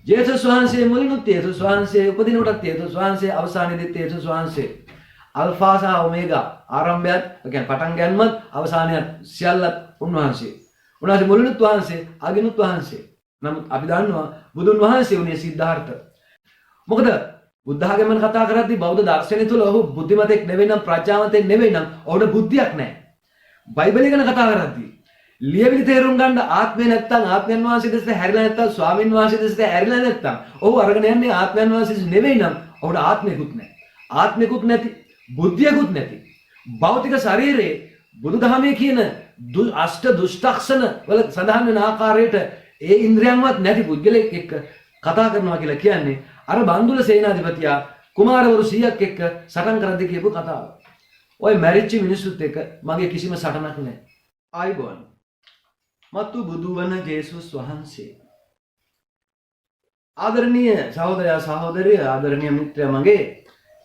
ජේසුස් වහන්සේ මුලිනුත් ජේසුස් වහන්සේ උපදිනකොටත් ජේසුස් වහන්සේ අවසානයේදීත් ජේසුස් වහන්සේ අල්ෆා සහ ඔමේගා ආරම්භයත් කියන්නේ පටන් ගන්නමත් අවසානයත් සියල්ලත් උන්වහන්සේ. උන්වහන්සේ මුලිනුත් වහන්සේ අගිනුත් වහන්සේ. නමුත් අපි දන්නවා බුදුන් වහන්සේ උනේ සිද්ධාර්ථ. මොකද බුද්ධ ආගමෙන් කතා කරද්දී බෞද්ධ දර්ශනය තුළ ඔහු බුද්ධිමතෙක් නෙවෙයි නම් ප්‍රඥාවන්තෙක් නෙවෙයි නම් ඔහුට බුද්ධියක් නැහැ. බයිබලය ගැන කතා කරද්දී ලියවිලි තේරුම් ගන්න ආත්මය නැත්තම් ආත්මයන් වහන්සේ දෙසට හැරිලා නැත්තම් ස්වාමින් වහන්සේ දෙසට හැරිලා නැත්තම් ඔහු අරගෙන යන්නේ ආත්මයන් වහන්සේ නෙවෙයි නම් ඔහුට ආත්මිකුත් නැහැ. ආත්මිකුත් නැති බුද්ධියකුත් නැති භෞතික ශරීරයේ බුදුදහමේ කියන අෂ්ට දුෂ්ටක්ෂණ වල සඳහන් වෙන ආකාරයට ඒ ඉන්ද්‍රියන්වත් නැති පුද්ගලෙක් එක්ක කතා කරනවා කියලා කියන්නේ අර බන්දුල සේනාධිපතියා කුමාරවරු 100ක් එක්ක සටන් කරද්දී කියපු කතාව. ඔය මැරිච්ච මිනිස්සුත් එක්ක මගේ කිසිම සටනක් නැහැ. ආයිබෝන්. මතු බුදුවන ජේසුස් වහන්සේ. ආදරණීය සහෝදරයා සහෝදරිය ආදරණීය මිත්‍රයා මගේ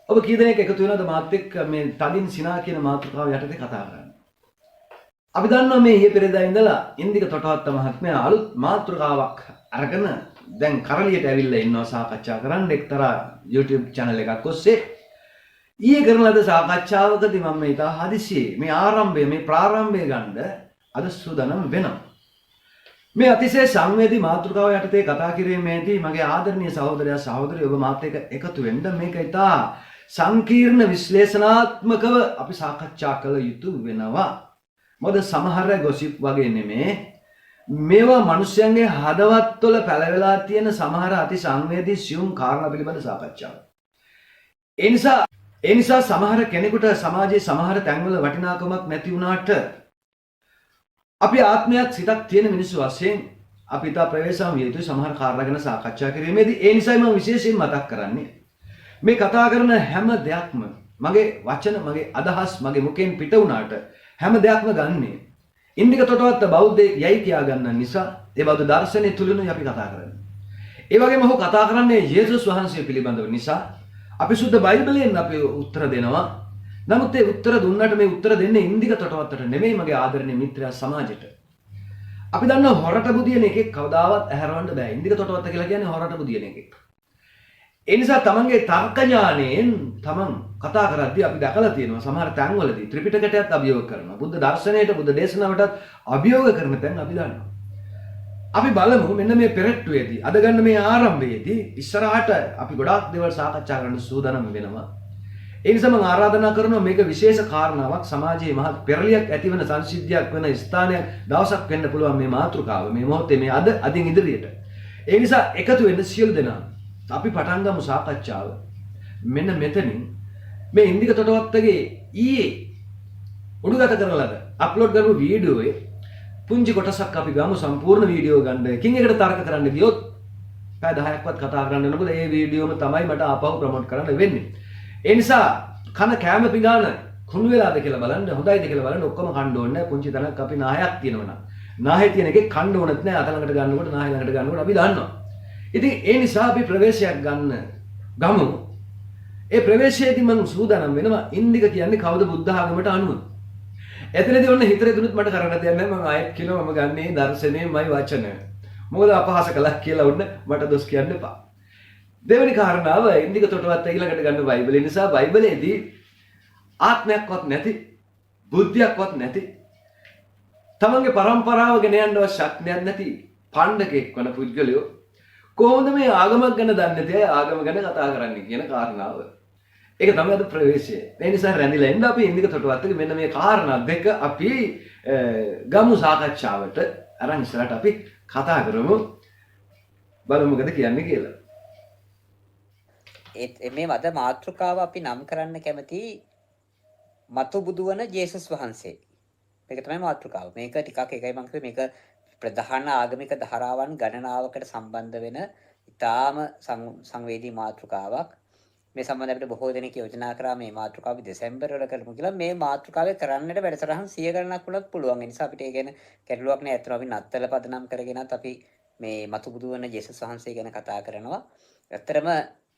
ඔබ කී දෙනෙක් එකතු වෙනවද මාත් එක්ක මේ තදින් සිනා කියන මාතෘකාව යටතේ කතා කරන්න. අපි දන්නවා මේ ඊයේ පෙරේදා ඉඳලා ඉන්දික තොටවත්ත මහත්මයා අලුත් මාතෘකාවක් අරගෙන දැන් කරලියට ඇවිල්ලා ඉන්නවා සාකච්ඡා කරන්න එක්තරා YouTube channel එකක් ඔස්සේ. ඊයේ කරන ලද සාකච්ඡාවකදී මම මේ තා හදිසියේ මේ ආරම්භය මේ ප්‍රාරම්භය ගන්න අද සූදානම් වෙනවා. මේ අතිශය සංවේදී මාතෘකාව යටතේ කතා කිරීමේදී මගේ ආදරණීය සහෝදරයා සහෝදරිය ඔබ මාත් එක්ක එකතු වෙන්න මේක ඉතා සංකීර්ණ විශ්ලේෂණාත්මකව අපි සාකච්ඡා කළ යුතු වෙනවා. මොකද සමහර ගොසිප් වගේ නෙමේ මේවා මිනිස්යන්ගේ හදවත්වල පැලවෙලා තියෙන සමහර අති සංවේදී සියුම් කාරණා පිළිබඳ සාකච්ඡාවක්. ඒ නිසා සමහර කෙනෙකුට සමාජයේ සමහර තැන්වල වටිනාකමක් නැති වුණාට අපි ආත්මයක් සිතක් තියෙන මිනිස්සු වශයෙන් අපි තා ප්‍රවේශම් විය යුතු සමහර කාරණා ගැන සාකච්ඡා කිරීමේදී ඒ නිසායි මම විශේෂයෙන් මතක් කරන්නේ මේ කතා කරන හැම දෙයක්ම මගේ වචන මගේ අදහස් මගේ මුඛයෙන් පිට වුණාට හැම දෙයක්ම ගන්නේ ඉන්දික තොටවත්ත බෞද්ධයෙක් යයි කියා ගන්න නිසා ඒ බෞද්ධ දර්ශනය තුලිනුයි අපි කතා කරන්නේ. ඒ වගේම ඔහු කතා කරන්නේ යේසුස් වහන්සේ පිළිබඳව නිසා අපි සුද්ධ බයිබලයෙන් අපි උත්තර දෙනවා. නමුත් ඒ උත්තර දුන්නට මේ උත්තර දෙන්නේ ඉන්දික තොටවත්තට නෙමෙයි මගේ ආදරණීය මිත්‍රයා සමාජයට. අපි දන්නවා හොරට බුදියන එකෙක් කවදාවත් ඇහැරවන්න බෑ. ඉන්දික තොටවත්ත කියලා කියන්නේ හොරට බුදියන එකෙක්. ඒ නිසා තමන්ගේ තර්ක ඥාණයෙන් තමන් කතා කරද්දී අපි දැකලා තියෙනවා සමහර තැන්වලදී ත්‍රිපිටකයටත් අභියෝග කරනවා. බුද්ධ දර්ශනයට බුද්ධ දේශනාවටත් අභියෝග කරන තැන් අපි දන්නවා. අපි බලමු මෙන්න මේ පෙරට්ටුවේදී අද ගන්න මේ ආරම්භයේදී ඉස්සරහට අපි ගොඩාක් දේවල් සාකච්ඡා කරන්න සූදානම් වෙනවා. ඒ නිසා මම ආරාධනා කරනවා මේක විශේෂ කාරණාවක් සමාජයේ මහත් පෙරලියක් ඇතිවන සංසිද්ධියක් වෙන ස්ථානයක් දවසක් වෙන්න පුළුවන් මේ මාතෘකාව මේ මොහොතේ මේ අදින් ඉදිරියට. ඒ නිසා එකතු වෙන්න සියලු දෙනා අපි පටන් ගමු සාකච්ඡාව. මෙන්න මෙතනින් මේ ඉන්දික තොටවත්තගේ ඊයේ උඩුගත කරලාද අප්ලෝඩ් කරපු වීඩියෝවේ පුංචි කොටසක් අපි ගමු සම්පූර්ණ වීඩියෝ ගන්න. එකින් එකට තර්ක කරන්න ගියොත් පැය 10ක්වත් කතා කරන්න වෙනකොට ඒ වීඩියෝම තමයි මට ආපහු ප්‍රොමෝට් කරන්න වෙන්නේ. ඒ නිසා කන කැම පිඟාන කුණු වෙලාද කියලා බලන්න හොඳයිද කියලා බලන්න ඔක්කොම කන්න ඕනේ නැහැ. පුංචි තනක් අපි නාහයක් තියෙනවා. නාහය තියෙන එකේ කන්න ඕනෙත් නැහැ. අත ළඟට ගන්නකොට නාහය ළඟට ගන්නකොට අපි දන්නවා. ඉතින් ඒ නිසා අපි ප්‍රවේශයක් ගමු. ඒ ප්‍රවේශයේදී මම සූදානම් වෙනවා ඉන්දික කියන්නේ කවුද බුද්ධ ආගමට අනුව. එතනදී ඔන්න හිතරේ දුනුත් මට කරන්න දෙයක් නැහැ. මම ආයෙත් කියනවා මම ගන්නේ දර්ශනයමයි වචන. මොකද අපහාස කළා කියලා ඔන්න මට දොස් කියන්න එපා. දෙවෙනි කාරණාව ඉන්දික තොටවත්ත ඊළඟට ගන්න බයිබලය නිසා බයිබලයේදී ආත්මයක්වත් නැති බුද්ධියක්වත් නැති තමන්ගේ පරම්පරාව ගෙන යන්න ශක්තියක් නැති පණ්ඩකෙක් වන පුද්ගලයෝ කොහොමද මේ ආගමක් ගැන දන්නේ නැති ආගම ගැන කතා කරන්නේ කියන කාරණාව. ඒක තමයි අද ප්‍රවේශය. ඒ නිසා රැඳිලා ඉන්න අපි ඉන්දික තොටවත්තගේ මෙන්න මේ කාරණා දෙක අපි ගමු සාකච්ඡාවට අරන් ඉස්සරහට අපි කතා කරමු. බලමු මොකද කියන්නේ කියලා. මේ වද මාතෘකාව අපි නම් කරන්න කැමති මතු බුදුවන ජේසුස් වහන්සේ. මේක තමයි මාතෘකාව. මේක ටිකක් එකයි මම කිව්වේ මේක ප්‍රධාන ආගමික ධාරාවන් ගණනාවකට සම්බන්ධ වෙන ඉතාම සංවේදී මාතෘකාවක්. මේ සම්බන්ධව අපිට බොහෝ දෙනෙක් යෝජනා කරා මේ මාතෘකාව දෙසැම්බර් වල කරමු කියලා. මේ මාතෘකාවේ කරන්නට වැඩසටහන් 100 ගණනක් වුණත් පුළුවන්. ඒ නිසා අපිට ඒ ගැන ගැටලුවක් නෑ. අතන අපි නත්තල පදනම් කරගෙනත් අපි මේ මතු බුදුවන ජේසුස් වහන්සේ ගැන කතා කරනවා. ඇත්තරම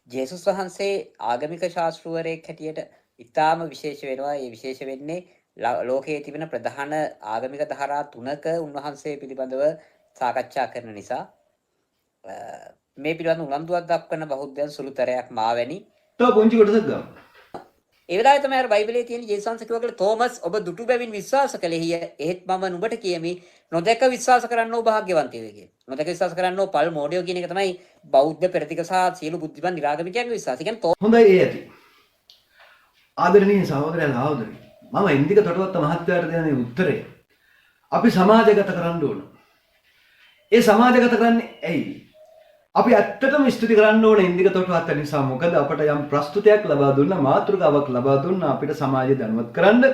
ජේසුස් වහන්සේ ආගමික ශාස්ත්‍රවරයෙක් හැටියට ඉතාම විශේෂ වෙනවා. ඒ විශේෂ වෙන්නේ ලෝකයේ තිබෙන ප්‍රධාන ආගමික ධාරා 3ක උන්වහන්සේ පිළිබඳව සාකච්ඡා කරන නිසා මේ පිළිබඳ උනන්දුවක් දක්වන බෞද්ධයන් සුළුතරයක් මාවැනි. තව පුංචි කොටසක් ගමු. ඒ වෙලාවේ තමයි අර බයිබලයේ තියෙන ජේසුස් වහන්සේ කිව්වා කියලා තෝමස් ඔබ දුටු බැවින් විශ්වාස කළේය. එහෙත් මම නුඹට කියමි නොදැක විශ්වාස කරන්නෝ භාග්‍යවන්තයෝ කියලා. නොදැක විශ්වාස කරන්නෝ පල් මෝඩයෝ කියන එක තමයි බෞද්ධ පෙරතික සහ සියලු බුද්ධිමත් නිරාගමිකයන්ගේ විශ්වාසය. කියන්නේ හොඳයි ඒ ඇති. ආදරණීය සහෝදරයන් සහෝදරි. මම ඉන්දික තොටවත්ත මහත්තයාට දෙන මේ උත්තරය අපි සමාජගත කරන්න ඕන. ඒ සමාජගත කරන්නේ ඇයි? අපි ඇත්තටම ස්තුති කරන්න ඕන ඉන්දික තොටවත්ත නිසා. මොකද අපට යම් ප්‍රස්තුතයක් ලබා දුන්නා, මාතෘකාවක් ලබා දුන්නා අපිට සමාජය දැනුවත් කරන්න.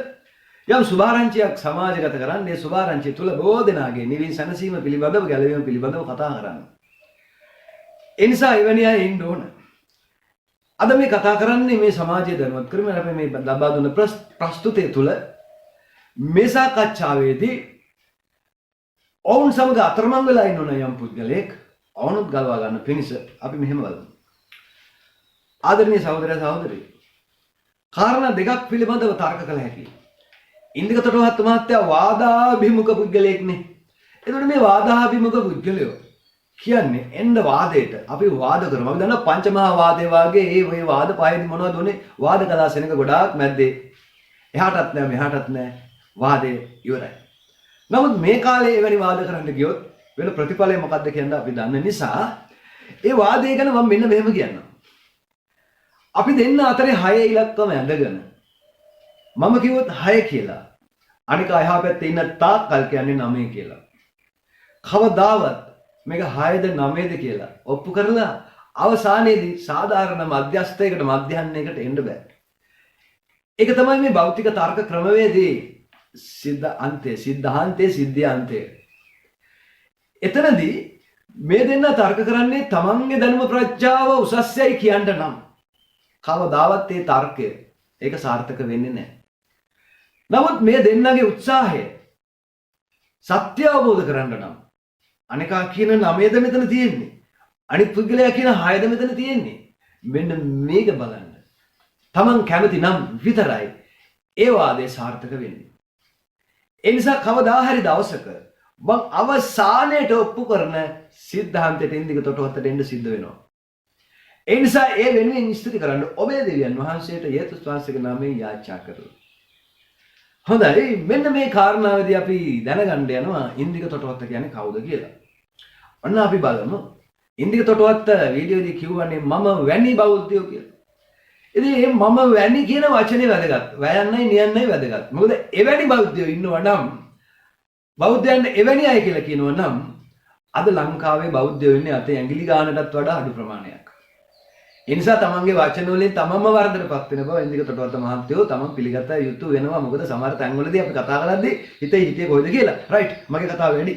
යම් සුභාරංචියක් සමාජගත කරන්න. ඒ සුභාරංචිය තුල බොහෝ දෙනාගේ නිවි සැනසීම පිළිබඳව, ගැලවීම පිළිබඳව කතා කරන්න. ඒ නිසා එවැනි අය ඉන්න ඕන. අද මේ කතා කරන්නේ මේ සමාජය දැනුවත් කරමින් අපි මේ ලබා දුන්න ප්‍රස්තුතය තුළ මේ සාකච්ඡාවේදී ඔවුන් සමග අතරමං වෙලා ඉන්න ඕන යම් පුද්ගලයෙක් ඔවුනුත් ගලවා ගන්න පිණිස අපි මෙහෙම බලමු. ආදරණීය සහෝදර සහෝදරී, කාරණා දෙකක් පිළිබඳව තර්ක කළ හැකියි. ඉන්දික තොටවත්ත මහත්තයා වාදාභිමුඛ පුද්ගලයෙක්නේ. එතකොට මේ වාදාභිමුඛ පුද්ගලයෝ කියන්නේ එන්න වාදයට අපි වාද කරමු. අපි දන්නවා පංචමහා වාදයේ වාගේ ඒ වාද පහේදී මොනවද උනේ? වාද කලා සෙනඟ ගොඩාක් මැද්දේ. එහාටත් නෑ මෙහාටත් නෑ වාදේ ඉවරයි. නමුත් මේ කාලේ එවැනි වාද කරන්න ගියොත් වෙන ප්‍රතිඵලය මොකක්ද කියන අපි දන්න නිසා ඒ වාදය ගැන මම මෙන්න මෙහෙම කියන්නම්. අපි දෙන්න අතරේ 6 ඉලක්කම ඇඳගෙන මම කිව්වොත් 6 කියලා. අනික එහා පැත්තේ ඉන්න තාක්කල් කියන්නේ 9 කියලා. කවදාවත් මේක 6ද 9ද කියලා ඔප්පු කරලා අවසානයේදී සාධාරණ මධ්‍යස්ථයකට මධ්‍යහන්නයකට එන්න බෑ. ඒක තමයි මේ භෞතික තර්ක ක්‍රමවේදී සිද්ධාන්තයේ සිද්ධාන්තය. එතනදී මේ දෙන්න තර්ක කරන්නේ තමන්ගේ දැනුම ප්‍රඥාව උසස්යයි කියන්න නම් කවදාවත් ඒ තර්කය ඒක සාර්ථක වෙන්නේ නැහැ. නමුත් මේ දෙන්නගේ උත්සාහය සත්‍ය අවබෝධ කරගන්න නම් අනිකා කියන 9ද මෙතන තියෙන්නේ. අනිත් පුද්ගලයා කියන 6ද මෙතන තියෙන්නේ. මෙන්න මේක බලන්න. තමන් කැමති නම් විතරයි ඒ වාදේ සාර්ථක වෙන්නේ. ඒ නිසා කවදා හරි දවසක මම අවසානයේට ඔප්පු කරන සිද්ධාන්තයට ඉන්දික තොටවත්තට එන්න සිද්ධ වෙනවා. ඒ නිසා ඒ වෙනුවෙන් ස්තුති කරන්න ඔබේ දෙවියන් වහන්සේට යේසුස් වහන්සේගේ නාමයෙන් යාචනා කරලා. හොඳයි, මෙන්න මේ කාරණාවේදී අපි දැනගන්න යනවා ඉන්දික තොටවත්ත කියන්නේ කවුද කියලා. ඔන්න අපි බලමු. ඉන්දික තොටවත්ත වීඩියෝදී කියවන්නේ මම වැනි බෞද්ධයෝ කියලා. ඉතින් මේ මම වැනි කියන වචනේ වැදගත්. වැයන්නයි නියන්නයි වැදගත්. මොකද එවැනි බෞද්ධයෝ ඉන්නවා නම් බෞද්ධයන් එවැනි අය කියලා කියනවා නම් අද ලංකාවේ බෞද්ධයෝ ඉන්නේ අතේ ඇඟිලි ගානටත් වඩා අඩු ප්‍රමාණයක්. ඒ නිසා තමන්ගේ වචන වලින් තමන්ම වර්ධනපත් වෙන බව ඉන්දික තොටවත්ත මහත්තයෝ තමන් පිළිගත යුතු වෙනවා. මොකද සමහර තැන්වලදී අපි කතා කරද්දී හිතේ කොහෙද කියලා. රයිට්, මගේ කතාව වැඩි.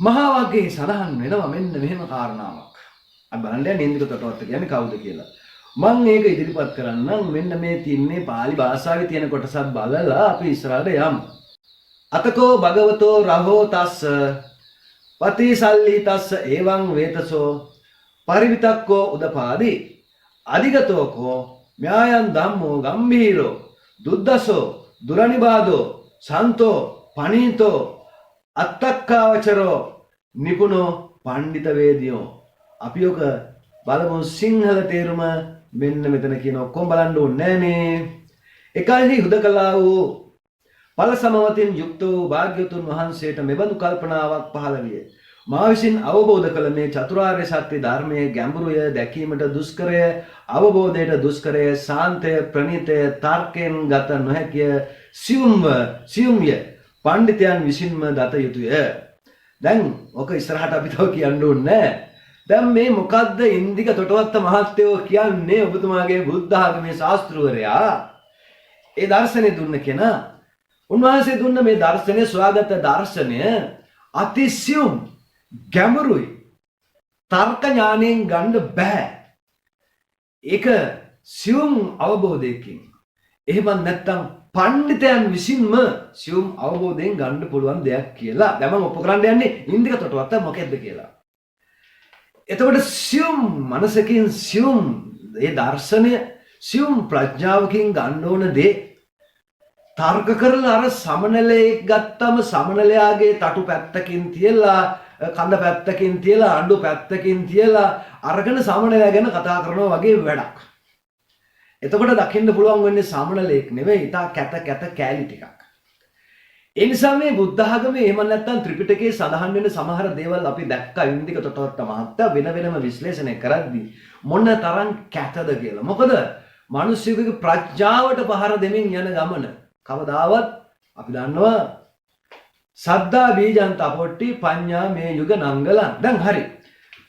මහා වග්ගයේ සඳහන් වෙනවා මෙන්න මෙහෙම කාරණාවක්. අපි බලන්න යන්නේ ඉන්දික තොටවත්ත කියන්නේ කවුද කියලා. මම මේක ඉදිරිපත් කරන්නම්. මෙන්න මේ තින්නේ pāli භාෂාවේ තියෙන කොටසක් බලලා අපි ඉස්සරහට යමු. අතකෝ භගවතෝ රහෝ තස්ස පතිසල්ලි තස්ස එවං වේතසෝ පරිවිතක්කෝ උදපාදි අධිගතෝකෝ ම්‍යායන් ධම්මෝ ගම්භීරෝ දුද්දසෝ දුරනිබාදෝ සන්තෝ පනීතෝ අත්තක්කාවචරෝ නිපුණෝ පණ්ඩිත වේදියෝ. අපි ඔක බලමු සිංහල තේරුම මෙන්න මෙතන කියන ඔක්කොම බලන්න ඕනේ නෑනේ. එකල්හි හුදකලා වූ ඵල සමවතින් යුක්ත වූ භාග්‍යවතුන් වහන්සේට මෙබඳු කල්පනාවක් පහළ විය. මා විසින් අවබෝධ කළ මේ චතුරාර්ය සත්‍ය ධර්මයේ ගැඹුරුය දැකීමට දුෂ්කරය, අවබෝධයට දුෂ්කරය, සාන්තය, ප්‍රණීතය, තර්කයෙන් ගත නොහැකිය, සියුම්ය පඬිතයන් විසින්ම දත යුතුය. දැන් ඔක ඉස්සරහට අපි තව කියන්න ඕනේ. දැන් මේ මොකද්ද ඉන්දික තොටවත්ත මහත්තයෝ කියන්නේ? ඔබතුමාගේ බුද්ධ ආගමේ ශාස්ත්‍රවරයා ඒ දර්ශනේ දුන්න කෙනා. උන්වහන්සේ දුන්න මේ දර්ශනය, ස්වාගත දර්ශනය අතිසියුම් ගැඹුරුයි. තර්ක ඥාණයෙන් ගන්න බෑ. ඒක සියුම් අවබෝධයකින්. එහෙම නැත්නම් පඬිතයන් විසින්ම සියුම් අවබෝධයෙන් ගන්න පුළුවන් දෙයක් කියලා. දැන් මම ඔප්පු කරන්න යන්නේ ඉන්දික තොටවත්ත මොකෙද්ද කියලා. එතකොට සියුම් මනසකින් සියුම් ඒ දර්ශනය සියුම් ප්‍රඥාවකින් ගන්න ඕන දේ තර්ක කරලා අර සමනලයක් ගත්තම සමනලයාගේ තටු පැත්තකින් තියලා කඳ පැත්තකින් තියලා අඬු පැත්තකින් තියලා අරගෙන සමනලයා ගැන කතා කරනවා වගේ වැඩක්. එතකොට දකින්න පුළුවන් වෙන්නේ සමනලෙක් නෙවෙයි, ඊටා කැත කෑලි ටිකක්. ඒ නිසා මේ බුද්ධ ආගමේ එහෙම නැත්නම් ත්‍රිපිටකයේ සඳහන් වෙන සමහර දේවල් අපි දැක්කා ඉන්දික තොටවත්ත මහත්තයා වෙන වෙනම විශ්ලේෂණය කරද්දී මොන තරම් කැතද කියලා. මොකද මිනිස්සුගේ ප්‍රඥාවට පහර දෙමින් යන ගමන කවදාවත් අපි දන්නවා සද්දා බීජං තපොට්ටි පඤ්ඤා මේ යුග නංගලං. දැන් හරි.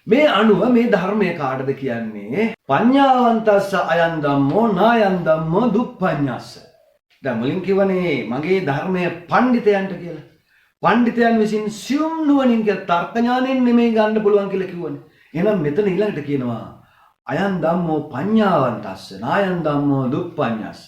මේ අනුව මේ ධර්මයේ කාටද කියන්නේ? පඤ්ඤාවන්තස්ස අයං ධම්මෝ නායං ධම්මෝ දුප්පඤ්ඤස්ස. දැන් මුලින් කිව්වනේ මගේ ධර්මයේ පඬිතයන්ට කියලා. පඬිතයන් විසින් සියුම් නුවණින් කියලා තර්ක ඥාණයෙන් නෙමෙයි ගන්න පුළුවන් කියලා කිව්වනේ. එහෙනම් මෙතන ඊළඟට කියනවා අයං ධම්මෝ පඤ්ඤාවන්තස්ස නායං ධම්මෝ දුප්පඤ්ඤස්ස.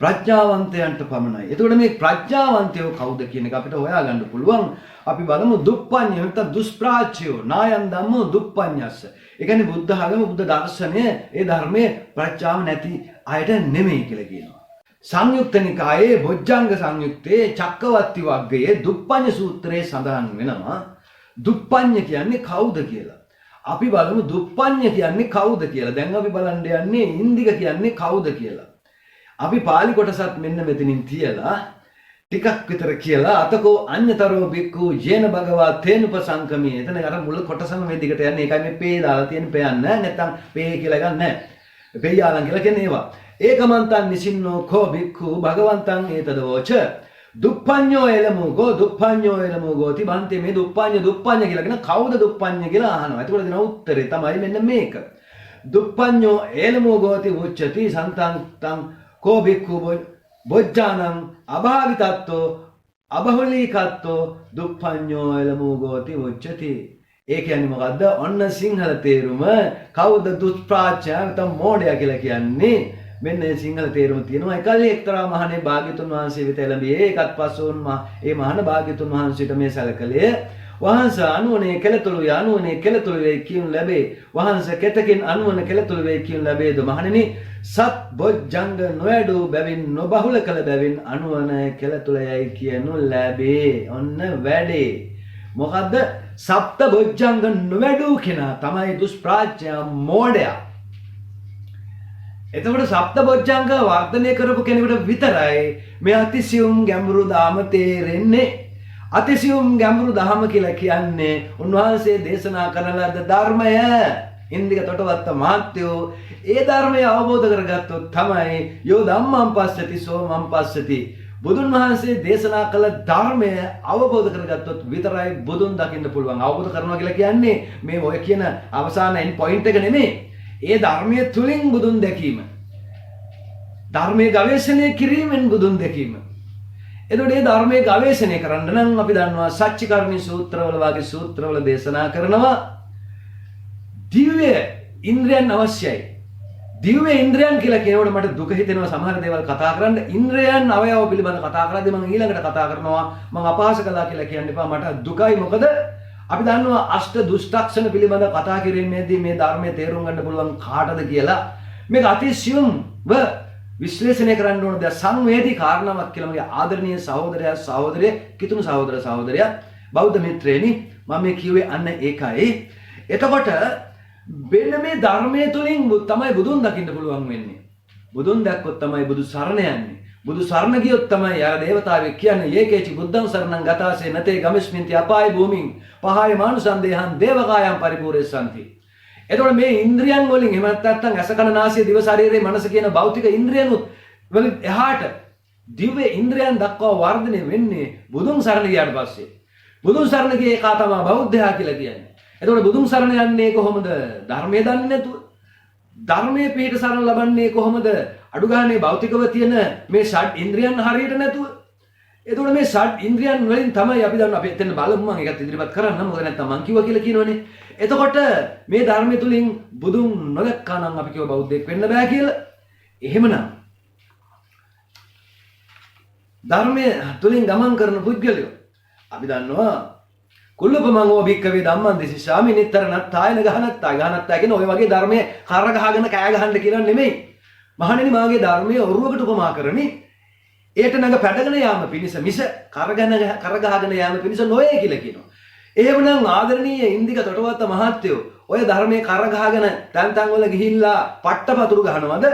ප්‍රඥාවන්තයන්ට පමණයි. එතකොට මේ ප්‍රඥාවන්තයෝ කවුද කියන එක අපිට හොයාගන්න පුළුවන්. අපි බලමු දුප්පඤ්ඤය නැත්නම් දුෂ්ප්‍රාච්‍යෝ නායං ධම්මෝ දුප්පඤ්ඤස්ස. ඒ කියන්නේ බුද්ධ ආගම බුද්ධ දර්ශනය ඒ ධර්මයේ ප්‍රඥාව නැති අයට නෙමෙයි කියලා කියනවා. සංයුක්ත නිකායේ බොජ්ජංග සංයුත්තේ චක්කවර්ති වග්ගයේ දුප්පඤ්ඤ සූත්‍රයේ සඳහන් වෙනවා දුප්පඤ්ඤ කියන්නේ කවුද කියලා. අපි බලමු දුප්පඤ්ඤ කියන්නේ කවුද කියලා. දැන් අපි බලන්න යන්නේ ඉන්දික කියන්නේ කවුද කියලා. අපි පාලි කොටසත් මෙන්න මෙතනින් තියලා ටිකක් විතර කියලා අතකෝ අඤ්‍යතරෝ බික්කු යේන භගවා තේනුපසංකමී. එතන අර මුල කොටසම මේ දිගට යන්නේ. ඒකයි මේ පේ දාලා තියෙන පේයන්නේ නැත්තම් පේ කියලා ගන්න නැහැ. පේයාලන් කියලා කියන්නේ ඒවා. ඒකමන්තං නිසින්නෝ කෝ බික්ඛු භගවන්තං ඒතදවෝච දුප්පඤ්ඤෝ එලමුගෝ දුප්පඤ්ඤෝ එලමුගෝ තිබන්තේ මේ දුප්පඤ්ඤ කියලා කියන කවුද දුප්පඤ්ඤ කියලා අහනවා. එතකොට දෙන උත්තරේ තමයි මෙන්න මේක. දුප්පඤ්ඤෝ එලමුගෝ ති උච්චති සන්තං තං කෝ බික්ඛු බොජ්ජානං අභාවිතත්තෝ අබහුලීකත්තෝ දුප්පඤ්ඤෝ එලමුගෝ ති උච්චති. ඒ කියන්නේ මොකද්ද? ඔන්න සිංහල තේරුම කවුද දුෂ්ප්‍රාච්‍ය නැත්නම් මෝඩයා කියලා කියන්නේ. මෙන්න සිංහල තේරුම තියෙනවා. එකල්ලි එක්තරා මහණේ භාග්‍යතුන් වහන්සේ වෙත එළඹියේ. ඒකත් පස්සෝන් ඒ මහණ භාග්‍යතුන් වහන්සේට මේ සැලකලේ. වහන්සේ අනුවනේ කෙලතුළු යනුවනේ කෙලතුළු වේ කියනු ලැබේ. වහන්සේ කෙතකින් අනුවන කෙලතුළු වේ කියනු ලැබේද? මහණෙනි සත් බොජ්ජංග නොයඩු බැවින් නොබහුල කළ බැවින් අනුවන කෙලතුළයයි කියනු ලැබේ. ඔන්න වැඩේ. මොකද්ද? සප්ත බොජ්ජංග නොවැඩු කෙනා තමයි දුෂ්ප්‍රාච්‍ය මෝඩයා. එතකොට සප්ත බොජ්ජංග වර්ධනය කරපු කෙනෙකුට විතරයි මේ අතිසියුම් ගැඹුරු ධාම තේරෙන්නේ. අතිසියුම් ගැඹුරු ධාම කියලා කියන්නේ උන්වහන්සේ දේශනා කරන ලද ධර්මය. ඉන්දික තොටවත්ත මහත්යෝ ඒ ධර්මය අවබෝධ කරගත්තොත් තමයි යෝ ධම්මං පස්සති සෝ මං පස්සති. බුදුන් වහන්සේ දේශනා කළ ධර්මය අවබෝධ කරගත්තොත් විතරයි බුදුන් දකින්න පුළුවන්. අවබෝධ කරනවා කියලා කියන්නේ මේ ඔය කියන අවසාන එන්ඩ් පොයින්ට් එක නෙමෙයි. ඒ ධර්මයේ තුලින් බුදුන් දැකීම. ධර්මයේ ගවේෂණය කිරීමෙන් බුදුන් දැකීම. එතකොට මේ ධර්මයේ ගවේෂණය කරන්න නම් අපි දන්නවා සච්චිකර්ණී සූත්‍රවල වගේ සූත්‍රවල දේශනා කරනවා දිව්‍ය ඉන්ද්‍රයන් අවශ්‍යයි. දිව්‍ය ඉන්ද්‍රයන් කියලා කියනකොට මට දුක හිතෙනවා සමහර දේවල් කතා කරන්න. ඉන්ද්‍රයන් අවයව පිළිබඳ කතා කරද්දී මම ඊළඟට කතා කරනවා මම අපහාස කළා කියලා කියන්න එපා. මට දුකයි. මොකද අපි දන්නවා අෂ්ට දුෂ්ටක්ෂණ පිළිබඳ කතා කිරීමේදී මේ ධර්මයේ තේරුම් ගන්න පුළුවන් කාටද කියලා. මේක අතිශයින්ව විශ්ලේෂණය කරන්න ඕන දෙයක් සංවේදී කාරණාවක් කියලා මගේ ආදරණීය සහෝදරයා සහෝදරිය කිතුණු සහෝදර සහෝදරියා බෞද්ධ මිත්‍රයනි මම මේ කිව්වේ අන්න ඒකයි. එතකොට වෙන මේ ධර්මයේ තුලින් තමයි බුදුන් දකින්න පුළුවන් වෙන්නේ. බුදුන් දැක්කොත් තමයි බුදු සරණ යන්නේ. බුදු සරණ ගියොත් තමයි අර දේවතාවෙක් කියන්නේ යේකේචි බුද්ධං සරණං ගතාසේ නතේ ගමිස්මින්ති අපාය භූමින් පහය මානුසං දේහං දේවකායම් පරිපූර්ණසන්ති. එතකොට මේ ඉන්ද්‍රියන් වලින් එහෙම නැත්නම් අස කන නාසය දිව ශරීරයේ මනස කියන භෞතික ඉන්ද්‍රියනුත් වලින් එහාට දිව්‍ය ඉන්ද්‍රියන් දක්වා වර්ධනය වෙන්නේ බුදුන් සරණ ගියාට පස්සේ. බුදුන් සරණ ගියේ එකා තමයි බෞද්ධයා කියලා කියන්නේ. එතකොට බුදුන් සරණ යන්නේ කොහොමද? ධර්මයේ දන්නේ නැතුව. ධර්මයේ පිහිට සරණ ලබන්නේ කොහොමද? අඩු ගානේ භෞතිකව තියෙන මේ ෂඩ් ඉන්ද්‍රියන් හරියට නැතුව. එතකොට මේ ෂඩ් ඉන්ද්‍රියන් වලින් තමයි අපි දන්නවා අපි එතන බලමු මම ඒකත් ඉදිරිපත් කරන්න. මොකද නැත්තම් මං කිව්වා කියලා කියනවනේ. එතකොට මේ ධර්මයේ තුලින් බුදුන් නොදැක්කා නම් අපි කිව්ව බෞද්ධයෙක් වෙන්න බෑ කියලා. එහෙමනම් ධර්මයේ තුලින් ගමන් කරන පුද්ගලයෝ අපි දන්නවා කුල්ලපමංගෝ භික්කවේ ධම්මං දිසිසාමි නිතර නත්තායන ගහනත්තා කියන ඔය වගේ ධර්මයේ කර ගහගෙන කෑ ගහන්න කියලා නෙමෙයි. මහණෙනි මාගේ ධර්මයේ ඔරුවකට උපමා කරමි. ඒට නඟ පැඩගෙන යාම පිණිස මිස කර ගහගෙන යාම පිණිස නොවේ කියලා කියනවා. එහෙමනම් ආදරණීය ඉන්දික තොටවත්ත මහත්තයෝ ඔය ධර්මයේ කර ගහගෙන තැන් තැන් වල ගිහිල්ලා පට්ටපතුරු ගහනවද?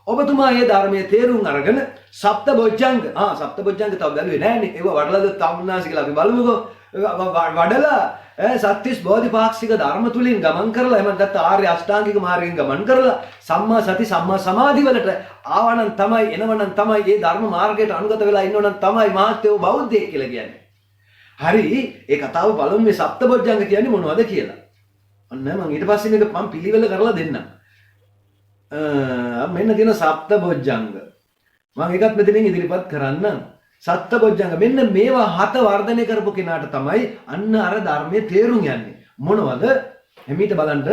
ඔබතුමා මේ ධර්මයේ තේරුම් අරගෙන සප්තබොජ්ජංග සප්තබොජ්ජංග තව බැලුවේ නෑනේ. ඒව වඩලාද තමුන්නාසි කියලා අපි බලමුකෝ. වඩලා සත්‍තිස් බෝධිපාක්ෂික ධර්ම තුලින් ගමන් කරලා එහෙම නැත්නම් ආර්ය අෂ්ටාංගික මාර්ගයෙන් ගමන් කරලා සම්මා සති සම්මා සමාධි වලට ආවනම් තමයි එනවනම් තමයි මේ ධර්ම මාර්ගයට අනුගත වෙලා ඉන්නවනම් තමයි මහත්යෝ බෞද්ධයෙක් කියලා කියන්නේ. හරි, ඒ කතාව බලමු මේ සප්තබොජ්ජංග කියන්නේ මොනවද කියලා. අන්න මම ඊට පස්සේ මේක මම පිළිවෙල කරලා දෙන්නම්. මෙන්න තියෙන සප්තබොජ්ජංග. මම ඒකත් මෙතනින් ඉදිරිපත් කරන්නම්. සප්තබොජ්ජංග මෙන්න මේවා 7 වර්ධනය කරපු කෙනාට තමයි අන්න අර ධර්මයේ තේරුම් යන්නේ. මොනවද? එමිට බලන්න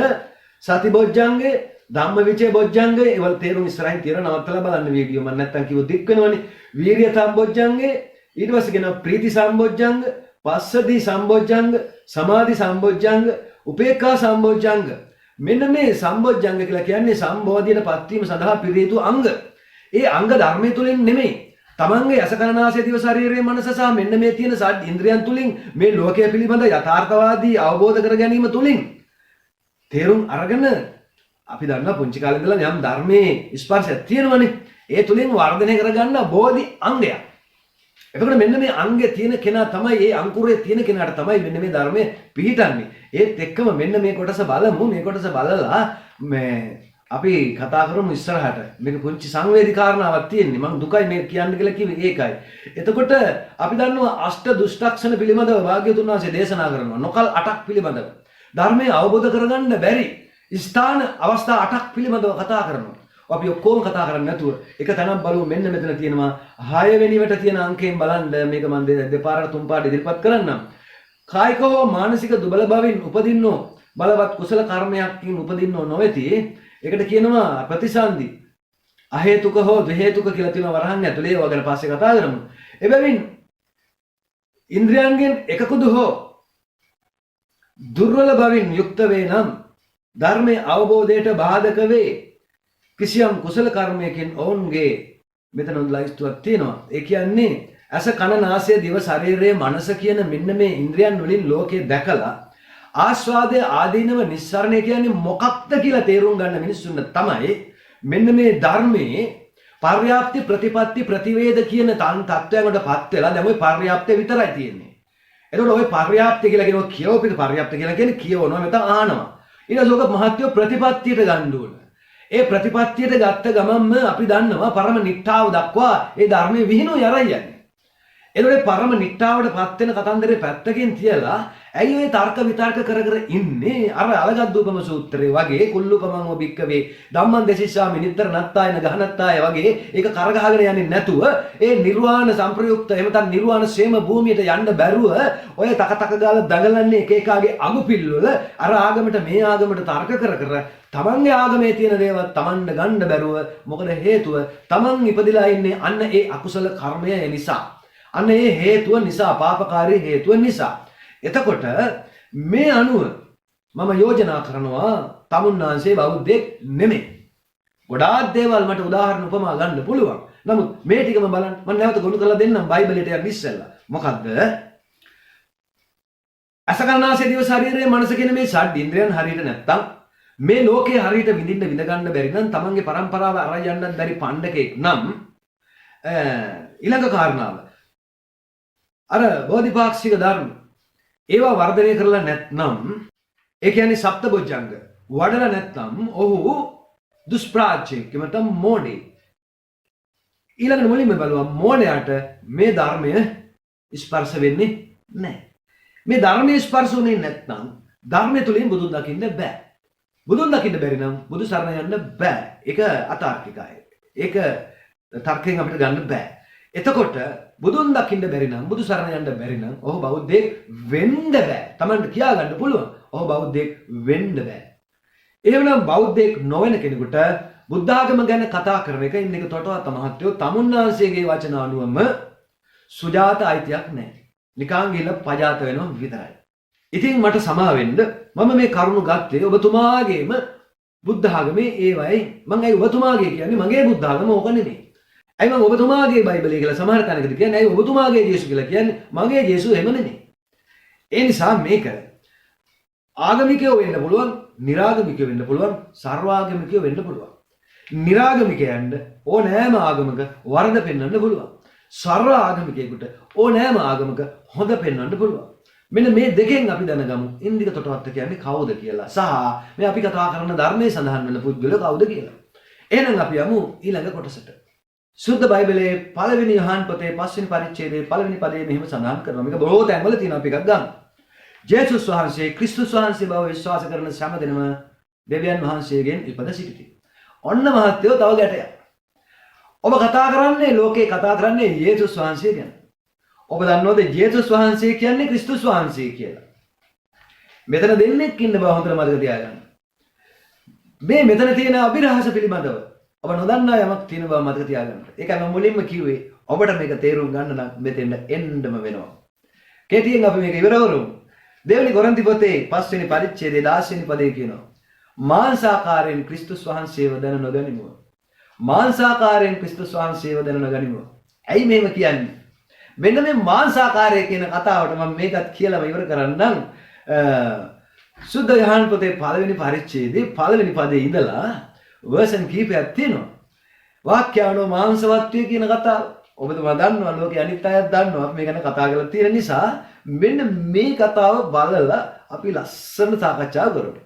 සතිබොජ්ජංගේ, ධම්මවිචේ බොජ්ජංගේ ඒවල තේරුම් ඉස්සරහින් තියෙන නවත්තලා බලන්න වීඩියෝ මම නැත්තම් කිව්වොත් දික් වෙනවනේ. වීර්ය සම්බොජ්ජංගේ, ඊට පස්සේ කියන ප්‍රීති සම්බොජ්ජංග, පස්සදී සම්බොජ්ජංග, සමාධි සම්බොජ්ජංග, උපේක්ඛා සම්බොජ්ජංග. මෙන්න මේ සම්බොජ්ජංග කියලා කියන්නේ සම්බෝධියට පත්වීම සඳහා පිළියුතු අංග. ඒ අංග ධර්මයේ තුලින් නෙමෙයි. තමන්ගේ අසකරනාසය දිව ශරීරයේ මනස සහ මෙන්න මේ තියෙන සත් ඉන්ද්‍රියන් තුලින් මේ ලෝකය පිළිබඳ යථාර්ථවාදී අවබෝධ කර ගැනීම තුලින් තේරුම් අරගෙන අපි දන්නා පුංචි කාලේ ඉඳලා යම් ධර්මයේ ස්පර්ශයක් තියෙනවනේ. ඒ තුලින් වර්ධනය කරගන්න බෝධි අංගයක්. එතකොට මෙන්න මේ අංගය තියෙන කෙනා තමයි ඒ අංකුරයේ තියෙන කෙනාට තමයි මෙන්න මේ ධර්මයේ පිහිටන්නේ. ඒත් එක්කම මෙන්න මේ කොටස බලමු. මේ කොටස බලලා මේ අපි කතා කරමු ඉස්සරහට. මේක පුංචි සංවේදී කාරණාවක් තියෙන්නේ. මම දුකයි මේ කියන්න කියලා කිව්වේ ඒකයි. එතකොට අපි දන්නවා අෂ්ට දුෂ්ටක්ෂණ පිළිබඳව භාග්‍යවතුන් වහන්සේ දේශනා කරනවා. නොකල් 8ක් පිළිබඳව. ධර්මයේ අවබෝධ කරගන්න බැරි ස්ථාන අවස්ථා 8ක් පිළිබඳව කතා කරනවා. අපි ඔක්කොම කතා කරන්නේ නැතුව එක තැනක් බලමු. මෙන්න මෙතන තියෙනවා 6 වෙනිවට තියෙන අංකයෙන් බලන්න මේක මම දෙපාරට තුන් පාරට ඉදිරිපත් කරන්නම්. කායික හෝ මානසික දුබල බවින් උපදින්නෝ බලවත් කුසල කර්මයක්කින් උපදින්නෝ නොවේති. ඒකට කියනවා ප්‍රතිසන්දි. අහේතුක හෝ ද්වේහේතුක කියලා තියෙනවා වරහන් ඇතුලේ. ඒවා ගැන පස්සේ කතා කරමු. එබැවින් ඉන්ද්‍රියයන්ගෙන් එකකුදු හෝ දුර්වල බවින් යුක්ත වේ නම් ධර්මයේ අවබෝධයට බාධක වේ. කිසියම් කුසල කර්මයකින් ඔවුන්ගේ මෙතන ලයිස්තුවක් තියෙනවා. ඒ කියන්නේ ඇස කන නාසය දිව ශරීරයේ මනස කියන මෙන්න මේ ඉන්ද්‍රියන් වලින් ලෝකේ දැකලා ආස්වාදයේ ආදීනව නිස්සරණය කියන්නේ මොකක්ද කියලා තේරුම් ගන්න මිනිස්සුන්ට තමයි මෙන්න මේ ධර්මයේ පර්යාප්ති ප්‍රතිපatti ප්‍රතිවේද කියන තත්ත්වයකටපත් වෙලා දැන් ওই පර්යාප්තිය විතරයි තියෙන්නේ. එතකොට ওই පර්යාප්තිය කියලා කියනවා කියවපිට පර්යාප්තිය කියලා කියන්නේ කියවනවා නැත්නම් අහනවා. ඊට පස්සේ ඔක මහත්ය ප්‍රතිපත්තියට ගන්න ඕන. ඒ ප්‍රතිපත්තියට ගත්ත ගමන්ම අපි දන්නවා පරම නිට්ඨාව දක්වා ඒ ධර්මයේ විහිණු යරයි යන්නේ. එතකොට පරම නිට්ඨාවට පත් වෙන කතන්දරේ පැත්තකින් තියලා ඇයි ඔය තර්ක විතර්ක කර කර ඉන්නේ? අර අලගද්දූපම සූත්‍රයේ වගේ කුල්ලුපමං ඔබික්කවේ ධම්මං දේශිස්සාමි නිතර නත්තායන ගහනත්තාය වගේ ඒක කරගහගෙන යන්නේ නැතුව ඒ නිර්වාණ සංප්‍රයුක්ත එහෙම නැත්නම් නිර්වාණ ශේම භූමියට යන්න බැරුව ඔය තක ගාලා දඟලන්නේ එක එකාගේ අඟු පිල්වල අර ආගමට මේ ආගමට තර්ක කර කර තමන්ගේ ආගමේ තියෙන දේවල් තමන්ට ගන්න බැරුව. මොකද හේතුව තමන් ඉපදිලා ඉන්නේ අන්න ඒ අකුසල කර්මය නිසා. අන්න ඒ හේතුව නිසා, පාපකාරී හේතුව නිසා. එතකොට මේ අනුව මම යෝජනා කරනවා තමුන්නාන්සේ බෞද්ධයෙක් නෙමෙයි. ගොඩාක් දේවල් මට උදාහරණ උපමා ගන්න පුළුවන්. නමුත් මේ ටිකම බලන්න මම නැවත ගොනු කරලා දෙන්නම් බයිබලයට යන්න ඉස්සෙල්ලා. මොකද්ද? අසකරනාසේ දිව ශරීරයේ මනස කියන මේ ෂඩ් ඉන්ද්‍රියන් හරියට නැත්තම් මේ ලෝකේ හරියට විඳින්න විඳ ගන්න බැරි නම් තමන්ගේ પરම්පරාව අරන් යන්නත් බැරි පණ්ඩකෙක් නම් ඊළඟ කාරණාව අර බෝධිපාක්ෂික ධර්ම ඒවා වර්ධනය කරලා නැත්නම් ඒ කියන්නේ සප්තබොජ්ජංග වඩලා නැත්නම් ඔහු දුෂ්ප්‍රාච්‍යයෙක් නැත්නම් මෝඩේ. ඊළඟට මුලින්ම බලුවා මෝඩයාට මේ ධර්මය ස්පර්ශ වෙන්නේ නැහැ. මේ ධර්මයේ ස්පර්ශ වුණේ නැත්නම් ධර්මය තුලින් බුදුන් දකින්න බෑ. බුදුන් දකින්න බැරි නම් බුදු සරණ යන්න බෑ. ඒක අතාර්කිකයි. ඒක තර්කයෙන් අපිට ගන්න බෑ. එතකොට බුදුන් දකින්න බැරි නම් බුදු සරණ යන්න බැරි නම් ඔහු බෞද්ධයෙක් වෙන්න බෑ. Tamanට කියා ගන්න පුළුවන්. ඔහු බෞද්ධයෙක් වෙන්න බෑ. එහෙනම් බෞද්ධයෙක් නොවන කෙනෙකුට බුද්ධ ආගම ගැන කතා කරන එක ඉන්න එක තොටවත් මහත්යෝ තමුන්නාංශයේ වචන අනුවම සුජාත අයිතියක් නැහැ. නිකන් ගිහලා පජාත වෙනවා විතරයි. ඉතින් මට සමා වෙන්න මම මේ කරුණු ගත්තේ ඔබතුමාගේම බුද්ධ ආගමේ ඒවයි. මම ඒ ඔබතුමාගේ කියන්නේ මගේ බුද්ධ ආගම ඕක නෙමෙයි. ඇයි මම ඔබතුමාගේ බයිබලය කියලා සමහර තැනකදී කියන්නේ ඇයි ඔබතුමාගේ ජේසුස් කියලා කියන්නේ මගේ ජේසුස් එහෙම නෙමෙයි. ඒ නිසා මේක ආගමිකයෝ වෙන්න පුළුවන්, නිරාගමිකයෝ වෙන්න පුළුවන්, සර්වාගමිකයෝ වෙන්න පුළුවන්. නිරාගමිකයන්ට ඕනෑම ආගමක වරද පෙන්වන්න පුළුවන්. සර්ව ආගමිකයෙකුට ඕනෑම ආගමක හොඳ පෙන්වන්න පුළුවන්. මෙන්න මේ දෙකෙන් අපි දැනගමු ඉන්දික තොටවත්ත කියන්නේ කවුද කියලා. සහ මේ අපි කතා කරන ධර්මයේ සඳහන් වෙන පුද්ගලයා කවුද කියලා. එහෙනම් අපි යමු ඊළඟ කොටසට. සුද්ධ බයිබලයේ පළවෙනි යොහන් පොතේ 5 වෙනි පරිච්ඡේදයේ පළවෙනි පදයේ මෙහෙම සඳහන් කරනවා. මේක බොහෝ තැන්වල තියෙනවා අපි එකක් ගන්න. ජේසුස් වහන්සේ ක්‍රිස්තුස් වහන්සේ බව විශ්වාස කරන සෑම දෙනම දෙවියන් වහන්සේගෙන් ඉපද සිටිති. ඔන්න මහත්තයෝ තව ගැටයක්. ඔබ කතා කරන්නේ ලෝකේ කතා කරන්නේ ජේසුස් වහන්සේ ගැන. ඔබ දන්නවද ජේසුස් වහන්සේ කියන්නේ ක්‍රිස්තුස් වහන්සේ කියලා? මෙතන දෙන්නෙක් ඉන්න බව හොඳට මතක තියාගන්න. මේ මෙතන තියෙන අභිරහස පිළිබඳව ඔබ නොදන්නා යමක් තියෙන බව මතක තියාගන්න. ඒකයි මම මුලින්ම කිව්වේ ඔබට මේක තේරුම් ගන්න නම් මෙතෙන්ට එන්නම වෙනවා. කෙටියෙන් අපි මේක ඉවර කරමු. දෙවෙනි කොරින්ති පොතේ 5 වෙනි පරිච්ඡේදයේ 10 වෙනි පදයේ කියනවා. මාංශාකාරයෙන් ක්‍රිස්තුස් වහන්සේව දැන නොගනිමු. මාංශාකාරයෙන් ක්‍රිස්තුස් වහන්සේව දැන නොගනිමු. ඇයි මේව කියන්නේ? මෙන්න මේ මාංශාකාරය කියන කතාවට මම මේකත් කියලාම ඉවර කරන්නම්. සුද්ධ යොහන් පොතේ පළවෙනි පරිච්ඡේදයේ පළවෙනි පදයේ ඉඳලා වර්ෂන් කීපයක් තියෙනවා. වාක්‍යානෝ මාංශවත්වය කියන කතාව. ඔබතුමා දන්නවා ලෝකේ අනිත් අයත් දන්නවා අපි මේ ගැන කතා කරලා තියෙන නිසා මෙන්න මේ කතාව බලලා අපි ලස්සන සාකච්ඡා කරමු.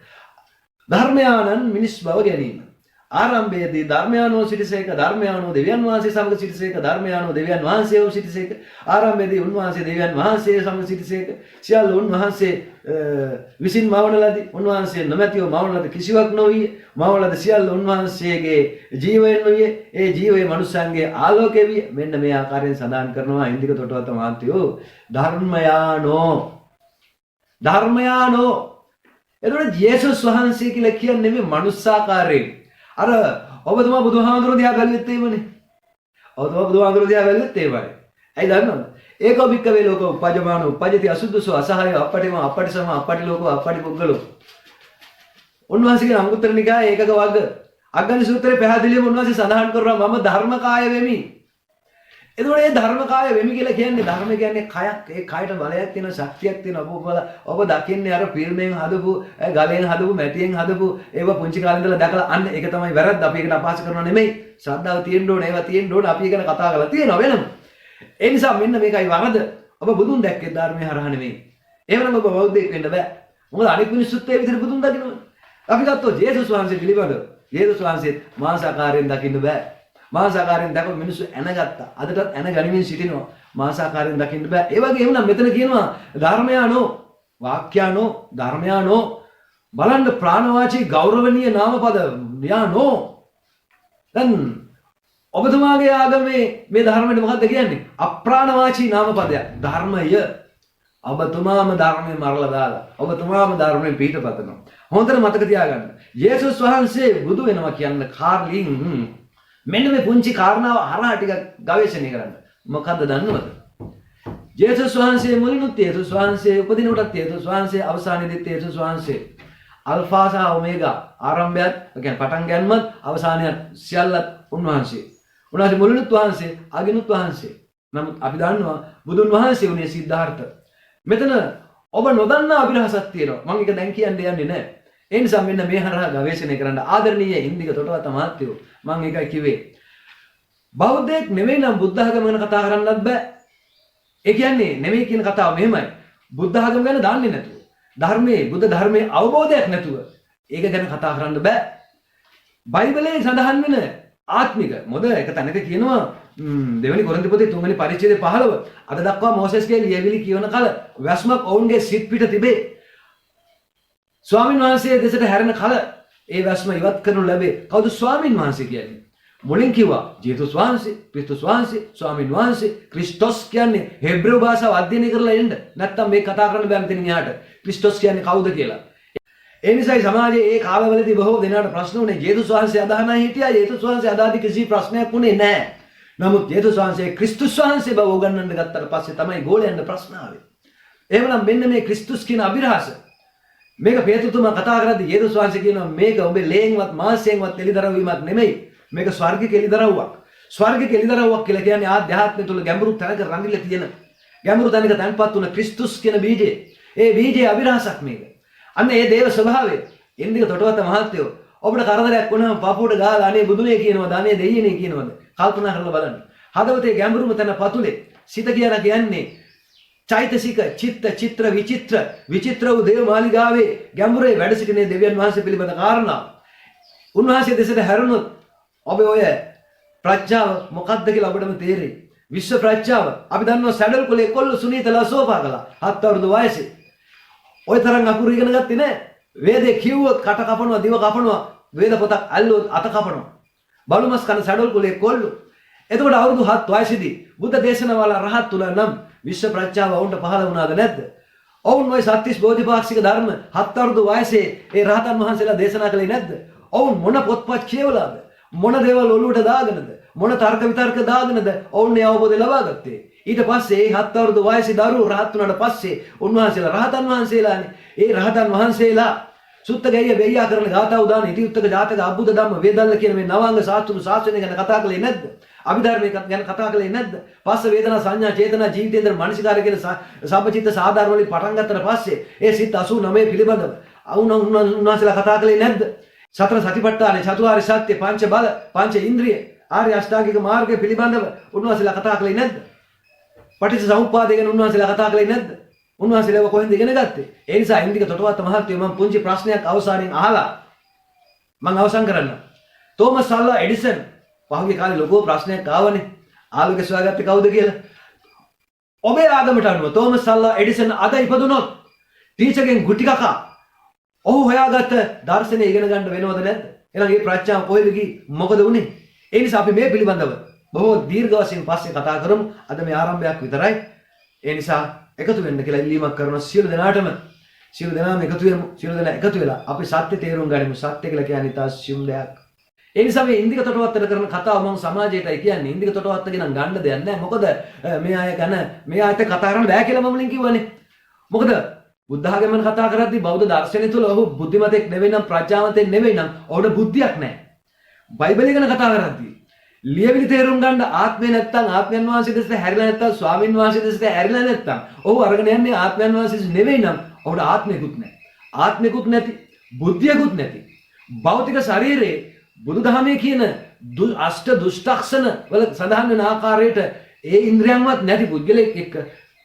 ධර්මයානන් මිනිස් බව ගැනීම. ආරම්භයේදී ධර්මයානෝ සිටිසේක ධර්මයානෝ දෙවියන් වහන්සේ සමග සිටිසේක ධර්මයානෝ දෙවියන් වහන්සේව සිටිසේක ආරම්භයේදී උන්වහන්සේ දෙවියන් වහන්සේ සමග සිටිසේක සියල්ල උන්වහන්සේ විසින් මවන ලදී උන්වහන්සේ නොමැතිව මවන ලද කිසිවක් නොවිය මවන ලද සියල්ල උන්වහන්සේගේ ජීවයෙන් නොවිය ඒ ජීවයේ මනුෂ්‍යයන්ගේ ආලෝකය විය. මෙන්න මේ ආකාරයෙන් සඳහන් කරනවා ඉන්දික තොටවත්ත මහත්තයෝ ධර්මයානෝ එතකොට ජේසුස් වහන්සේ කියලා කියන්නේ මේ මනුස්සාකාරයෙන් අර ඔබතුමා බුදුහාමුදුරුවෝ දිහා බැලුවෙත් එහෙමනේ. ඔබතුමා බුදුහාමුදුරුවෝ දිහා බැලුවෙත් එහෙමයි. ඇයි දන්නවද? ඒකෝ වික්කවේ ලෝකෝ උපජමානෝ උපජති අසුද්ධසෝ අසහාය අපටිම අපටිසම අපටි ලෝකෝ අපටි පුද්ගලෝ. උන්වහන්සේගේ අංගුත්තර නිකායේ ඒකක වර්ග අග්ගණි සූත්‍රයේ පැහැදිලිවම උන්වහන්සේ සඳහන් කරනවා මම ධර්මකාය වෙමි. එතකොට මේ ධර්මකාය වෙමි කියලා කියන්නේ ධර්ම කියන්නේ කයක්. ඒ කයට බලයක් තියෙන ශක්තියක් තියෙන ඔබ දකින්නේ අර ෆිල්මෙන් හදපු ගලෙන් හදපු මැටියෙන් හදපු ඒව පුංචි කාලේ ඉඳලා දැකලා අන්න ඒක තමයි වැරද්ද. අපි ඒකට අපහාස කරනවා නෙමෙයි. ශ්‍රද්ධාව තියෙන්න ඕනේ. ඒවා තියෙන්න ඕනේ. අපි ඒකන කතා කරලා තියෙනවා වෙනම. ඒ නිසා මෙන්න මේකයි වරද. ඔබ බුදුන් දැක්කේ ධර්මයේ හරහා නෙමෙයි. එහෙමනම් ඔබ බෞද්ධයෙක් වෙන්න බෑ. මොකද අනිත් මිනිස්සුත් ඒ විදිහට බුදුන් දකින්නවනේ. අපි ගත්තොත් ජේසුස් වහන්සේ පිළිබඳව ජේසුස් වහන්සේ මාංශාකාරයෙන් දකින්න බෑ. මාංශාකාරයෙන් දැකපු මිනිස්සු ඇනගත්තා. අදටත් ඇන ගනිමින් සිටිනවා. මාංශාකාරයෙන් දකින්න බෑ. ඒ වගේ එමුනම් මෙතන කියනවා ධර්මයානෝ වාක්‍යානෝ ධර්මයානෝ බලන්න ප්‍රාණවාචී ගෞරවනීය නාමපද යානෝ. දැන් ඔබතුමාගේ ආගමේ මේ ධර්මෙට මොකක්ද කියන්නේ? අප්‍රාණවාචී නාමපදයක්. ධර්මය. ඔබතුමාම ධර්මයේ මරලා දාලා ඔබතුමාම ධර්මයෙන් පිටපතනවා. හොඳට මතක තියාගන්න. යේසුස් වහන්සේ බුදු වෙනවා කියන කාර්ලින් මෙන්න මේ පුංචි කාරණාව හරහා ටික ගවේෂණය කරන්න. මොකද්ද දන්නවද? යේසුස් වහන්සේ මුලිනුත් යේසුස් වහන්සේ උපදින කොටත් යේසුස් වහන්සේ අවසානයේදීත් යේසුස් වහන්සේ අල්ෆා සහ ඔමේගා ආරම්භයත් කියන්නේ පටන් ගන්නමත් අවසානයත් සියල්ලත් උන්වහන්සේ. උන්වහන්සේ මුලිනුත් වහන්සේ අගිනුත් වහන්සේ. නමුත් අපි දන්නවා බුදුන් වහන්සේ උනේ සිද්ධාර්ථ. මෙතන ඔබ නොදන්නා අභිරහසක් තියෙනවා. මම ඒක දැන් කියන්න යන්නේ නැහැ. ඒ නිසා මෙන්න මේ හරහා ගවේෂණය කරන්න ආදරණීය ඉන්දික තොටවත්ත මහත්තයෝ මම ඒකයි කිව්වේ. බෞද්ධයෙක් නෙමෙයි නම් බුද්ධ ආගම ගැන කතා කරන්නත් බෑ. ඒ කියන්නේ නෙමෙයි කියන කතාව මෙහෙමයි. බුද්ධ ආගම ගැන දන්නේ නැතුව, ධර්මයේ බුද්ධ ධර්මයේ අවබෝධයක් නැතුව ඒක ගැන කතා කරන්න බෑ. බයිබලයේ සඳහන් වෙන ආත්මික මොද එක තැනක කියනවා දෙවෙනි කොරින්ති පොතේ 3 වෙනි පරිච්ඡේදයේ 15 අද දක්වා මෝසෙස්ගේ ලියවිලි කියවන කල වැස්මක් ඔවුන්ගේ සිත් පිට තිබේ. ස්වාමින් වහන්සේ දෙසට හැරෙන කල ඒ වැස්ම ඉවත් කරනු ලැබේ. කවුද ස්වාමින් වහන්සේ කියන්නේ? මුලින් කිව්වා ජේසුස් වහන්සේ, ක්‍රිස්තුස් වහන්සේ, ස්වාමින් වහන්සේ. ක්‍රිස්ටොස් කියන්නේ හෙබ්‍රෙව් භාෂාව අධ්‍යයනය කරලා එන්න. නැත්තම් මේ කතා කරන්න බෑ මෙතනින් එහාට. ක්‍රිස්ටොස් කියන්නේ කවුද කියලා. ඒ නිසායි සමාජයේ ඒ කාලවලදී බොහෝ දෙනාට ප්‍රශ්න උනේ ජේසුස් වහන්සේ අදහනයි හිටියා. ජේසුස් වහන්සේ අදාදී කිසි ප්‍රශ්නයක් උනේ නැහැ. නමුත් ජේසුස් වහන්සේ ක්‍රිස්තුස් වහන්සේ බව උගන්වන්න ගත්තට පස්සේ තමයි ගෝලයන්ට ප්‍රශ්න ආවේ. එහෙමනම් මෙන්න මේ ක්‍රිස්තුස් කියන අභිරහස මේක පේතුතුමා කතා කරද්දී ජේසුස් වහන්සේ කියනවා මේක ඔබේ ලේන්වත් මාංශයෙන්වත් එළිදරව් වීමක් නෙමෙයි. මේක ස්වර්ගික එළිදරව්වක්. ස්වර්ගික එළිදරව්වක් කියලා කියන්නේ ආධ්‍යාත්මය තුළ ගැඹුරු තැනක රැඳිලා තියෙන ගැඹුරු තැනක තැන්පත් වුණ ක්‍රිස්තුස් කියන බීජය. ඒ බීජයේ අභිරහසක් මේක. අන්න ඒ දේව ස්වභාවය ඉන්දික තොටවත්ත මහත්තයෝ ඔබට කරදරයක් වුණාම පපුවට ගහලා අනේ බුදුනේ කියනවද අනේ දෙයියනේ කියනවද කල්පනා කරලා බලන්න. හදවතේ ගැඹුරුම තැන පතුලේ සිත කියලා කියන්නේ චෛතසික චිත්ත චිත්‍ර විචිත්‍ර වූ දේව මාලිගාවේ ගැඹුරේ වැඩ සිටින දෙවියන් වහන්සේ පිළිබඳ කාරණා. උන්වහන්සේ දෙසට හැරුණොත් ඔබ ඔය ප්‍රඥාව මොකක්ද කියලා ඔබටම තේරෙයි. විශ්ව ප්‍රඥාව අපි දන්නවා සැඩල් කුලේ කොල්ල සුනීත ලසෝපා කළා 7 අවුරුදු වයසේ. ඔය තරම් අකුරු ඉගෙන ගත්තේ නැහැ. වේදේ කිව්වොත් කට කපනවා දිව කපනවා වේද පොතක් අල්ලුවොත් අත කපනවා. බලුමස් කන සැඩල් කුලේ කොල්ලෝ. එතකොට අවුරුදු 7 වයසේදී බුද්ධ දේශනාවල රහත් තුල නම් විශ්ව ප්‍රඥාව වුන්ට පහළ වුණාද නැද්ද? ඔවුන් ওই සත්‍තිස් බෝධිපාක්ෂික ධර්ම 7 අවුරුදු වයසේ ඒ රහතන් වහන්සේලා දේශනා කළේ නැද්ද? ඔවුන් මොන පොත්පත් කියවලාද? මොන දේවල් ඔළුවට දාගෙනද? මොන තර්ක විතර්ක දාගෙනද ඔවුන් මේ අවබෝධය ලබා ගත්තේ? ඊට පස්සේ ඒ 7 අවුරුදු වයසේ දරුවෝ රහත් වුණාට පස්සේ උන්වහන්සේලා රහතන් වහන්සේලානේ. ඒ රහතන් වහන්සේලා සුත්තගය වෙయ్యා කරන ගාථා උදාන ඉතිඋත්තක ජාතක අබ්බුද ධම්ම වේදල්ල කියන මේ නවාංග සාස්ත්‍රුණු ශාස්ත්‍රය ගැන කතා කළේ නැද්ද? අභිධර්මයේ ගැන කතා කළේ නැද්ද? පස්ස වේදනා සංඥා චේතනා ජීවිතේන්ද්‍ර මානසිකාරය කියන සබ්බචිත්ත සාධාරණ වලින් පටන් ගත්තට පස්සේ ඒ සිත් 89 පිළිබඳව උන්වහන්සේලා කතා කළේ නැද්ද? සතර සතිපට්ඨාන චතුරාර්ය සත්‍ය පංච බල පංච ඉන්ද්‍රිය ආර්ය අෂ්ටාංගික මාර්ගය පිළිබඳව උන්වහන්සේලා කතා කළේ නැද්ද? පටිච්ච සමුප්පාදය ගැන උන්වහන්සේලා කතා කළේ නැද්ද? උන්වහන්සේලා කොහෙන්ද ඉගෙන ගත්තේ? ඒ නිසා ඉන්දික තොටවත්ත මහත්තයෝ මම පුංචි ප්‍රශ්නයක් අවසානයෙන් අහලා මම අවසන් කරන්න. තෝමස් අල්වා එඩිසන් පහුගිය කාලේ ලොකු ප්‍රශ්නයක් ආවනේ. ආලෝකය සොයාගත්තේ කවුද කියලා? ඔබේ ආගමට අනුව තෝමස් අල්වා එඩිසන් අද ඉපදුනොත් ටීචර්ගෙන් ගුටි කකා ඔහු හොයාගත්ත දර්ශනය ඉගෙන ගන්න වෙනවද නැද්ද? එහෙනම් මේ ප්‍රඥාව කොහෙද ගියේ? මොකද වුනේ? ඒ නිසා අපි මේ පිළිබඳව බොහෝ දීර්ඝ වශයෙන් පස්සේ කතා කරමු. අද මේ ආරම්භයක් විතරයි. ඒ නිසා එකතු වෙන්න කියලා ඉල්ලීමක් කරනවා සියලු දෙනාටම. සියලු දෙනාම එකතු වෙමු. සියලු දෙනා එකතු වෙලා අපි සත්‍ය තේරුම් ගනිමු. සත්‍ය කියලා කියන්නේ තා සියුම් දෙයක්. ඒ නිසා මේ ඉන්දික තොටවත්තට කරන කතාව මම සමාජයටයි කියන්නේ. ඉන්දික තොටවත්ත ගෙනන් ගන්න දෙයක් නැහැ. මොකද මේ අය ගැන මේ අයට කතා කරන්න බෑ කියලා මම මුලින් කිව්වනේ. මොකද බුද්ධ ආගමෙන් කතා කරද්දී බෞද්ධ දර්ශනය තුල ඔහු බුද්ධිමතෙක් නෙවෙයි නම් ප්‍රඥාවන්තෙක් නෙවෙයි නම් ඔහුට බුද්ධියක් නැහැ. බයිබලය ගැන කතා කරද්දී ලියවිලි තේරුම් ගන්න ආත්මය නැත්තම් ආත්මයන් වහන්සේ දෙසට හැරිලා නැත්තම් ස්වාමින් වහන්සේ දෙසට හැරිලා නැත්තම් ඔහු අරගෙන යන්නේ ආත්මයන් වහන්සේ නෙවෙයි නම් ඔහුට ආත්මිකුත් නැහැ. ආත්මිකුත් නැති බුද්ධියකුත් නැති භෞතික ශරීරයේ බුදුදහමේ කියන අෂ්ට දුෂ්ටක්ෂණ වල සඳහන් වෙන ආකාරයට ඒ ඉන්ද්‍රියන්වත් නැති පුද්ගලෙක් එක්ක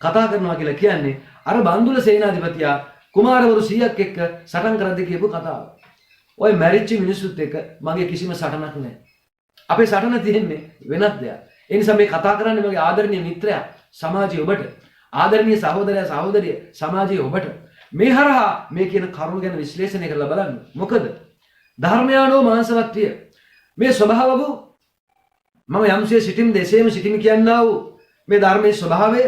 කතා කරනවා කියලා කියන්නේ අර බන්දුල සේනාධිපතියා කුමාරවරු 100ක් එක්ක සටන් කරද්දී කියපු කතාව. ඔය මැරිච්ච මිනිස්සුත් එක්ක මගේ කිසිම සටනක් නැහැ. අපේ සටන තියෙන්නේ වෙනත් දෙයක්. ඒ නිසා මේ කතා කරන්නේ මගේ ආදරණීය මිත්‍රයා සමාජයේ ඔබට, ආදරණීය සහෝදරයා සහෝදරිය සමාජයේ ඔබට. මේ හරහා මේ කියන කරුණු ගැන විශ්ලේෂණය කරලා බලන්න. මොකද ධර්මයානෝ මාංශවත් විය. මේ ස්වභාව වූ මම යම්සේ සිටින් දෙසේම සිටින් කියනවා වූ මේ ධර්මයේ ස්වභාවය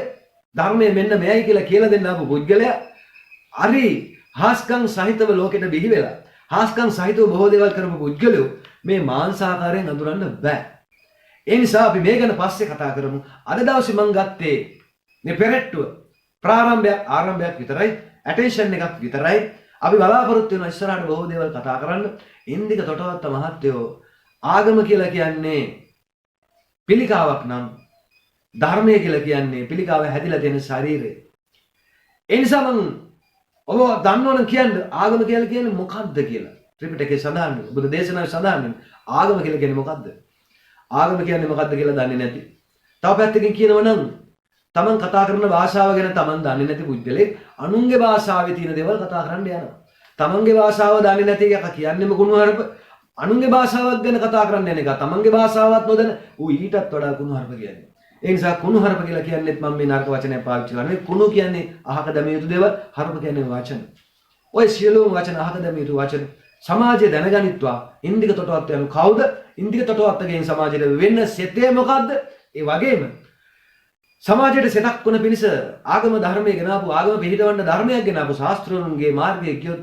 ධර්මයේ මෙන්න මෙයයි කියලා දෙන්න ආපු පුද්ගලයා හරි හාස්කම් සහිතව ලෝකෙට බිහි වෙලා හාස්කම් සහිතව බොහෝ දේවල් කරපු පුද්ගලයෝ මේ මාංශාකාරයෙන් අඳුරන්න බෑ. ඒ නිසා අපි මේ ගැන පස්සේ කතා කරමු. අද දවසේ මම ගත්තේ මේ පෙරට්ටුව ආරම්භයක් විතරයි, ඇටෙන්ෂන් එකක් විතරයි. අපි බලාපොරොත්තු වෙන ඉස්සරහට බොහෝ දේවල් කතා කරන්න. ඉන්දික තොටවත්ත මහත්තයෝ ආගම කියලා කියන්නේ පිළිකාවක් නම් ධර්මය කියලා කියන්නේ පිළිකාව හැදිලා තියෙන ශරීරය. ඒ නිසා මම ඔබ දන්නවනම් කියන්න ආගම කියලා කියන්නේ මොකක්ද කියලා. ත්‍රිපිටකයේ සඳහන් වෙනවා. බුදු දේශනාවේ සඳහන් වෙනවා. ආගම කියලා කියන්නේ මොකක්ද? ආගම කියන්නේ මොකක්ද කියලා දන්නේ නැති. තව පැත්තකින් කියනවනම් තමන් කතා කරන භාෂාව ගැන තමන් දන්නේ නැති පුද්ගලෙක් අනුන්ගේ භාෂාවේ තියෙන දේවල් කතා කරන්න යනවා. තමන්ගේ භාෂාව දන්නේ නැති එක කියන්නේම කුණුහරුප. අනුන්ගේ භාෂාවක් ගැන කතා කරන්න යන එක තමන්ගේ භාෂාවත් නොදැන ඌ ඊටත් වඩා කුණුහරුප කියන්නේ. ඒ නිසා කුණුහරුප කියලා කියන්නේත් මම මේ නරක වචනයක් පාවිච්චි කරන්නේ. කුණු කියන්නේ අහක දැමිය යුතු දේවල්, හරුප කියන්නේ වචන. ඔය සියලුම වචන අහක දැමිය යුතු වචන. සමාජය දැනගනිත්වා ඉන්දික තොටවත්ත යනු කවුද? ඉන්දික තොටවත්තගෙන් සමාජයට වෙන්න සෙතේ මොකද්ද? ඒ වගේම සමාජයට සෙතක් වන පිණිස ආගම ධර්මයේ ගෙනාවු ආගම පිළිහිටවන්න ධර්මයක් ගෙනාවු ශාස්ත්‍රවරුන්ගේ මාර්ගයේ ගියොත්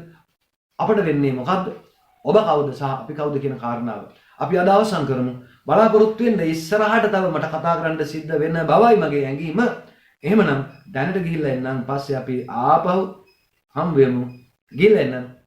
අපට වෙන්නේ මොකද්ද? ඔබ කවුද සහ අපි කවුද කියන කාරණාව අපි අද අවසන් කරමු. බලාපොරොත්තු වෙන්න ඉස්සරහට තව මට කතා කරන්න සිද්ධ වෙන බවයි මගේ ඇඟීම. එහෙමනම් දැනට ගිහිල්ලා එන්නම් පස්සේ අපි ආපහු හම් වෙමු. ගිහිල්ලා එන්නම්.